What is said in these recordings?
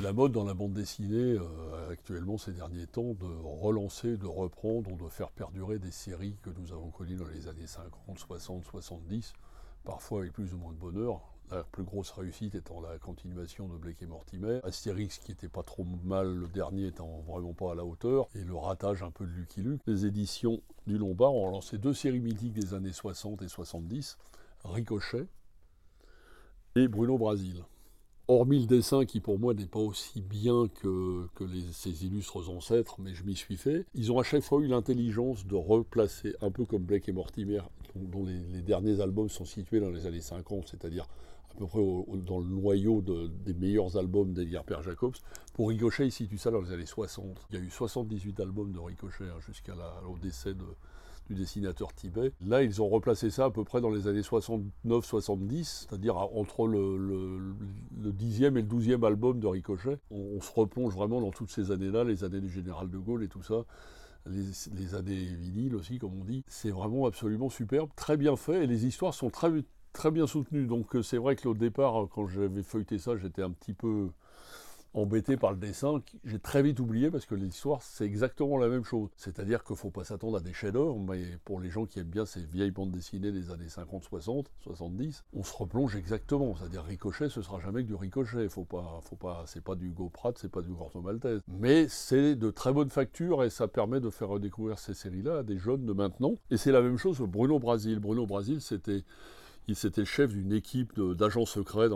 la mode dans la bande dessinée actuellement ces derniers temps de relancer, de reprendre ou de faire perdurer des séries que nous avons connues dans les années 50, 60, 70, parfois avec plus ou moins de bonheur. La plus grosse réussite étant la continuation de Blake et Mortimer, Astérix qui était pas trop mal, le dernier étant vraiment pas à la hauteur, et le ratage un peu de Lucky Luke. Les éditions du Lombard ont lancé deux séries mythiques des années 60 et 70, Ricochet et Bruno Brasil. Hormis le dessin qui pour moi n'est pas aussi bien que ses illustres ancêtres, mais je m'y suis fait, ils ont à chaque fois eu l'intelligence de replacer, un peu comme Blake et Mortimer, dont les derniers albums sont situés dans les années 50, c'est-à-dire à peu près dans le noyau des meilleurs albums d'Edgar Père Jacobs. Pour Ricochet, il situe ça dans les années 60. Il y a eu 78 albums de Ricochet jusqu'au décès du dessinateur Tibet. Là, ils ont replacé ça à peu près dans les années 69-70, c'est-à-dire entre le 10e et le 12e album de Ricochet. On se replonge vraiment dans toutes ces années-là, les années du Général de Gaulle et tout ça. Les années vinyles aussi, comme on dit. C'est vraiment absolument superbe, très bien fait, et les histoires sont très bien soutenues. Donc c'est vrai que au départ, quand j'avais feuilleté ça, j'étais un petit peu embêté par le dessin, j'ai très vite oublié parce que l'histoire c'est exactement la même chose. C'est-à-dire qu'il ne faut pas s'attendre à des chefs-d'œuvre, mais pour les gens qui aiment bien ces vieilles bandes dessinées des années 50, 60, 70, on se replonge exactement. C'est-à-dire Ricochet, ce sera jamais que du Ricochet. C'est pas du Gauprad, c'est pas du Corto Maltese. Mais c'est de très bonne facture et ça permet de faire redécouvrir ces séries-là à des jeunes de maintenant. Et c'est la même chose pour Bruno Brasil. Bruno Brasil, c'était le chef d'une équipe d'agents secrets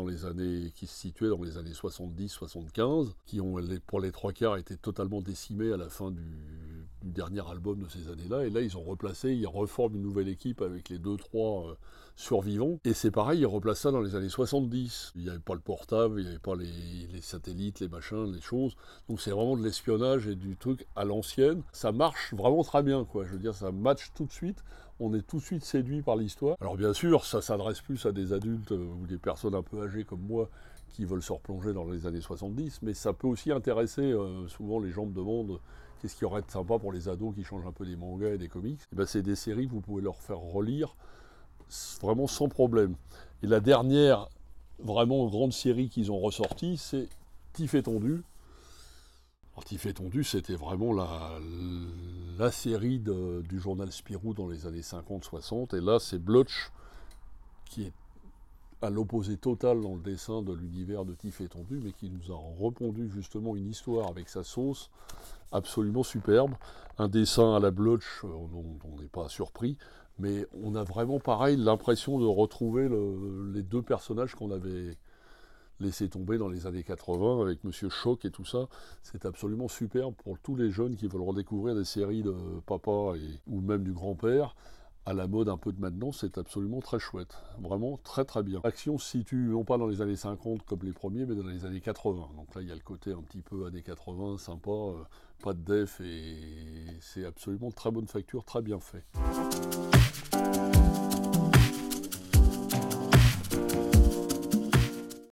qui se situait dans les années 70-75, qui ont, pour les trois quarts, été totalement décimés à la fin du dernier album de ces années-là. Et là, ils reforment une nouvelle équipe avec les 2-3 survivants. Et c'est pareil, ils replacent ça dans les années 70. Il n'y avait pas le portable, il n'y avait pas les satellites, les machins, les choses. Donc c'est vraiment de l'espionnage et du truc à l'ancienne. Ça marche vraiment très bien, quoi. Je veux dire, ça match tout de suite. On est tout de suite séduit par l'histoire. Alors bien sûr, ça s'adresse plus à des adultes ou des personnes un peu âgées comme moi qui veulent se replonger dans les années 70, mais ça peut aussi intéresser, souvent les gens me demandent qu'est-ce qui aurait de sympa pour les ados qui changent un peu des mangas et des comics. Et ben, c'est des séries que vous pouvez leur faire relire vraiment sans problème. Et la dernière vraiment grande série qu'ils ont ressortie, c'est Tif et Tondu. Alors, Tif et Tondu, c'était vraiment la série du journal Spirou dans les années 50-60. Et là, c'est Blotch qui est à l'opposé total dans le dessin de l'univers de Tif et Tondu, mais qui nous a repondu justement une histoire avec sa sauce absolument superbe. Un dessin à la Blotch, dont on n'est pas surpris, mais on a vraiment pareil l'impression de retrouver les deux personnages qu'on avait laissé tomber dans les années 80 avec Monsieur Choc et tout ça. C'est absolument superbe pour tous les jeunes qui veulent redécouvrir des séries de papa ou même du grand-père à la mode un peu de maintenant. C'est absolument très chouette, vraiment très très bien. L'action se situe non pas dans les années 50 comme les premiers, mais dans les années 80. Donc là il y a le côté un petit peu années 80, sympa, pas de def, et c'est absolument très bonne facture, très bien fait.